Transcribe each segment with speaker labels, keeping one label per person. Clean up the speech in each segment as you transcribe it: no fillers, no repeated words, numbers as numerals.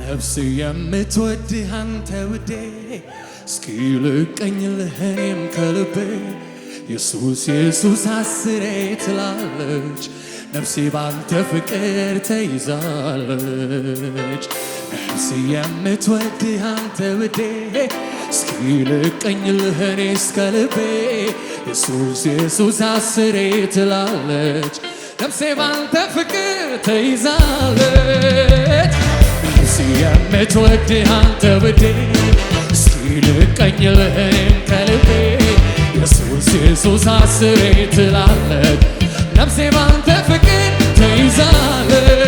Speaker 1: ነፍስ የምትወድህ አንተ ውዴ እስኪ ልቀኝልህ እኔም ከልቤ ኢየሱስ ኢየሱስ አስሬ ትላለች ነፍሴ ባንተ ፍቅር ተይዛለች ነፍስ የምትወድህ አንተ ውዴ እስኪ ልቀኝልህ እኔስ ከልቤ ኢየሱስ ኢየሱስ አስሬ ትላለች ነፍሴ ባንተ ፍቅር ተይዛለች ነፍስ የምትወድህ አንተ ውዴ እስኪ ልቀኝልህ እኔም ከልቤ ኢየሱስ ኢየሱስ አስሬ ትላለች ነፍሴ ባንተ ፍቅር ተይዛለች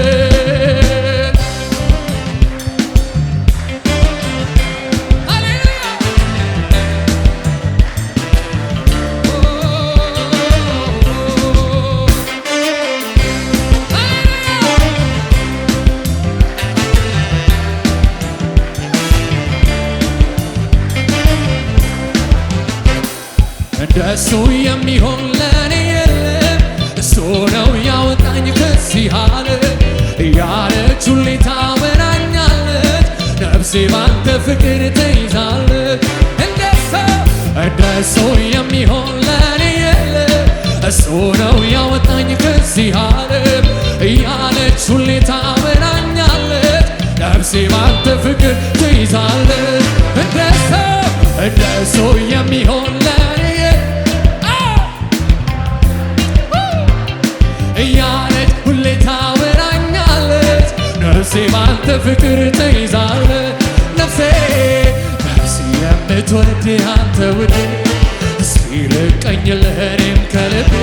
Speaker 1: እንደሱ የሚሆን ለኔ የለም እሱ ነው ያወጣኝ ከዚህ ዓለም ያለች ሁሌ ታወራኛለች ነፍሴ ባንተ ፍቅር ተይዛለች እንደሱ የሚሆን ለኔ የለም እሱ ነው ያወጣኝ ከዚህ ዓለም ያለች ሁሌ ታወራኛለች ነፍሴ ባንተ ፍቅር ተይዛለች እንደሱ የሚሆን እያለች ሁሌ ታወራኛለች ነፍሴ ባንተ ፍቅር ተይዛለች ነፍሴ የምትወድህ አንተ ውዴ እስኪ ልቀኝልህ እኔም ከልቤ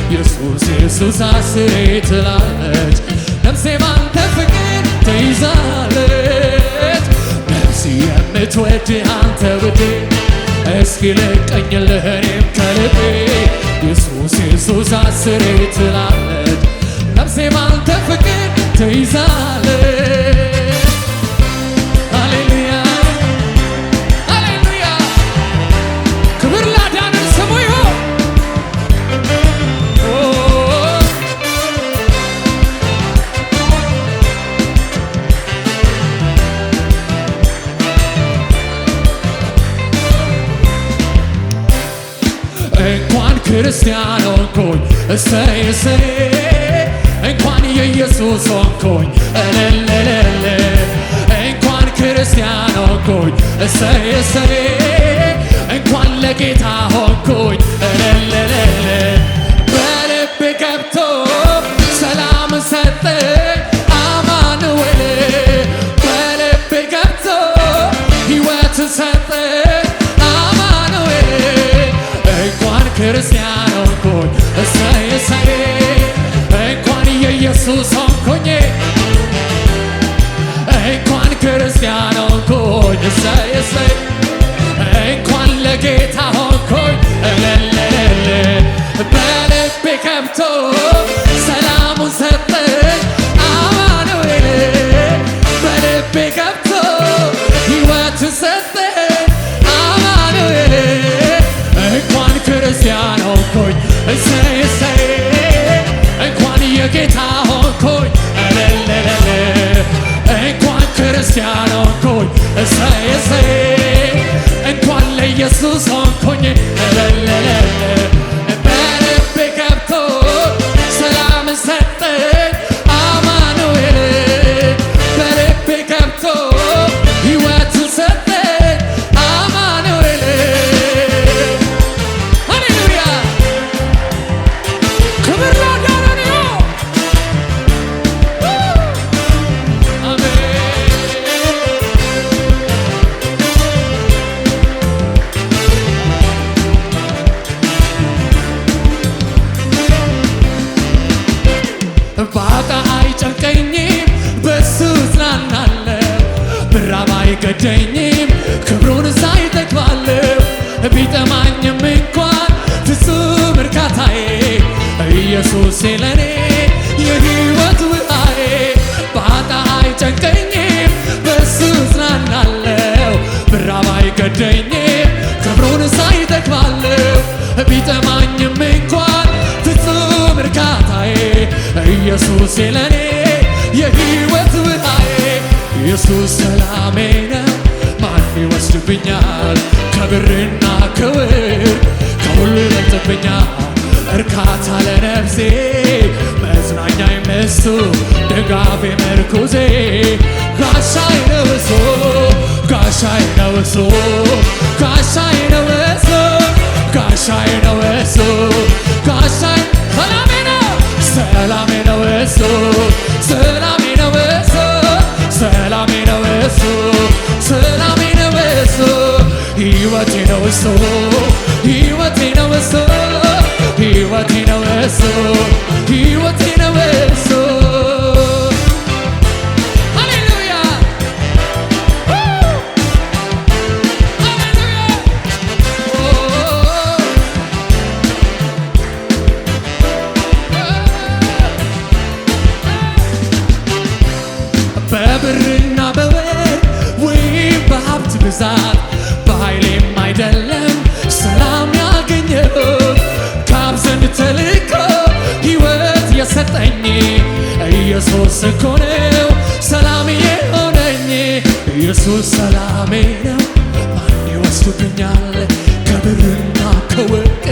Speaker 1: ኢየሱስ ኢየሱስ አስሬ ትላለች ነፍሴ ባንተ ፍቅር ተይዛለች ነፍሴ የምትወድህ አንተ ውዴ እስኪ ልቀኝልህ እኔም ከልቤ ኢየሱስ ኢየሱስ አስሬ ትላለች ነፍሴ ባንተ ፍቅር ተይዛለች ሃሌሉያ ሃሌሉያ ክብር ላዳነን ስሙ ይሁን እንኳን ክርስቲያን ሆንኩኝ እሰይ እሰይ እንኳን የኢየሱስ ሆንኩኝ እልልልል እንኳን ክርስቲያን ሆንኩኝ እሰይ እሰይ እንኳን ለጌታ ሆንኩኝ እልልልል በልቤ ገብቶ ሰላም ሰጠኝ አማኑኤል በልቤ ገብቶ ሕይወት ሰጠኝ ክርስቲያን ሆንኩኝ እሰይ እሰይ እንኳን የኢየሱስ ሆንኩኝ እንኳን ክርስቲያን ሆንኩኝ እሰይ እሰይ እንኳን ለጌታ ሆንኩኝ እልልልል በልቤ ገብቶ ሰላሙን ሰጠኝ አማኑኤል በልቤ ገብቶ ሕይወት ሰጠኝ አማኑኤል እንኳን ክርስቲያን ሆንኩኝ እሰይ እሰይ እንኳን የጌታ ሆንኩኝ እልልልል እንኳን ክርስቲያን ሆንኩኝ እሰይ እሰይ እንኳን ለኢየሱስ ሆንኩኝ እልልልል በልቤ ገብቶ ሰላም ሰጠኝ አማኑኤል በልቤ ገብቶ ሕይወት ሰጠኝ አማኑኤል ባጣ አይጨንቀኝም በሱ እጽናናለሁ ብራብ አይገደኝም ክብሩን ሳይ እጠግባለሁ ቢጠማኝም እንኳን ፍጹም እርካታዬ ኢየሱስ ለኔ የሕይወት ውሃዬ ባጣ አይጨንቀኝም በሱ እጽናናለሁ ብራብ አይገደኝም ክብሩን ሳይ እጠግባለሁ ቢጠማኝም እንኳን ፍጹም እርካታዬ ኢየሱስ ለኔ የሕይወት ውሃዬ ኢየሱስ ሰላሜ ነው ማን ይወስድብኛል? ከብርና ከወርቅ ከሁሉ ይበልጥብኛል። እርካታ ለነፍሴ መጽናኛዬ እሱ ድጋፌ ምርኩዜ ጋሻዬ ነው እሱ ጋሻዬ ነው እሱ ጋሻዬ ነው እሱ ጋሻዬ ነው እሱ ጋሻዬ ሰላሜ ነው ሰላሜ ነው እሱ ሰላሜ ነው እሱ ሰላሜ ነው እሱ ሰላሜ ነው እሱ ሕይወቴ ነው እሱ ሕይወቴ ነው እሱ ሕይወቴ ነው እሱ ሕይወቴ ነው እሱ ሃሌሉያ ሃሌሉያ በብርና በወርቅ ወይም በሀብት ብዛት በኃይሌም አይደለም ሰላም ያገኘሁት ከአብ ዘንድ ተልኮ ሕይወት የሰጠኝ ኢየሱስ እኮ ነው ሰላም የሆነኝ። ኢየሱስ ሰላሜ ነው ማን ይወስድብኛል? ከብርና ከወርቅ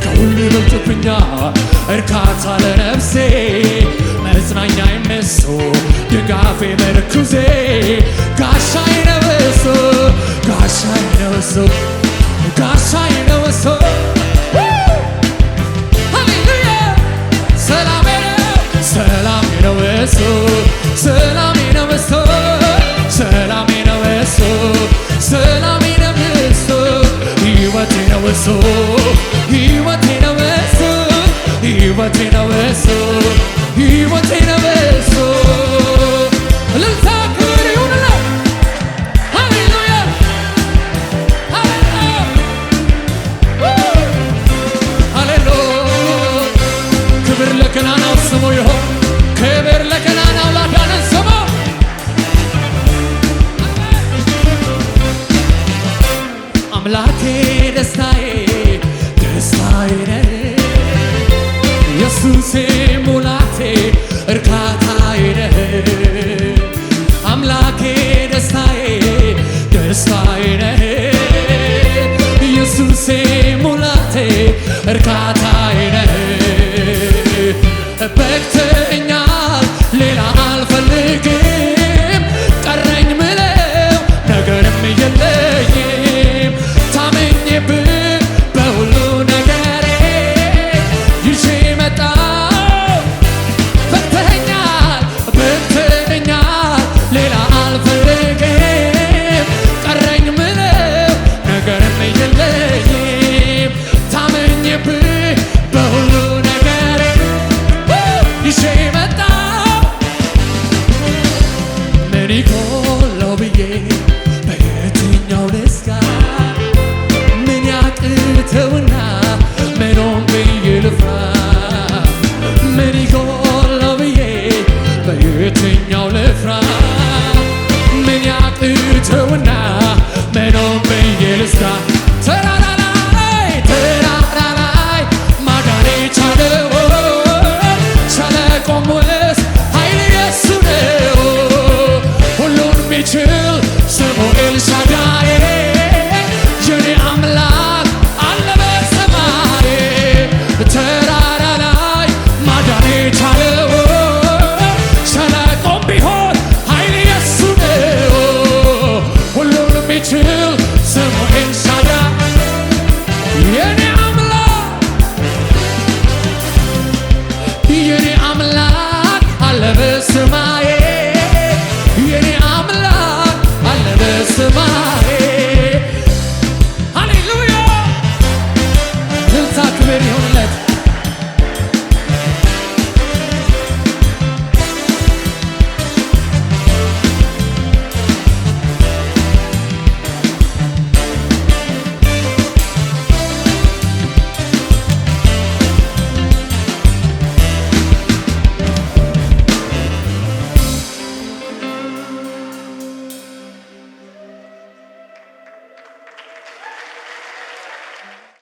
Speaker 1: ከሁሉ ይበልጥብኛል። እርካታ ለነፍሴ መጽናኛዬም እሱ ድጋፌ ምርኩዜ ጋሻዬ ነው እሱ ጋሻዬ ነው እሱ ጋሻዬ ነው እሱ ሃሌሉያ ሰላሜ ነው ሰላሜ ነው እሱ ሰላሜ ነው እሱ ሰላሜ ነው እሱ ሰላሜ ነው እሱ ሕይወቴ ነው እሱ ሕይወቴ ነው እሱ ሕይወቴ ነው እሱ ሕይወቴ ነው እሱ እልልታ ክብር ይሁንለት ሃሌሉያ ሃሌሉያ ክብር ለገናናው ስሙ ይሁን ክብር ለገናናው ላዳነን ስሙ አምላኬ ደስታዬ ደስታዬ ነህ ኢየሱሴ ሙላቴ እርካታዬ ነህ አምላኬ ደስታዬ ደስታዬ ነህ ኢየሱሴ ሙላቴ እርካታዬ ነህ በቅቶኛል ሌላ አልፈልግም ቀረኝ ምለው ነገርም የለኝም ታምኜብህ በሁሉ ነገሬ ይዤ መጣሁ በቅቶኛል በቅቶኛል ሌላ አልፈልግም ቀረኝ ምለው ነገርም የለኝም ታምኜብህ በሁሉ ነገሬ ይዤ መጣሁ ምን ይጎለው ብዬ በየትኛው ልስጋ ምን ያቅተውና ምኑን ብዬ ልፍራ ምን ይጎለው ብዬ በየትኛው ልፍራ ምን ያቅተውና ምኑን ብዬ ልስጋ ተራራ ላይ ማዳን የቻለው ሸለቆም ውስጥ ኃይል የሱ ነው ሁሉን የሚችል ስሙ ኤልሻዳይ የኔ አምላክ አለ በሰማይ ተራራ ላይ ማዳን የቻለው ሸለቆም ቢሆን ኃይል የሱ ነው ሁሉን የሚችል ስሙ ኤልሻዳይ የኔ አምላክ አለ በሰማይ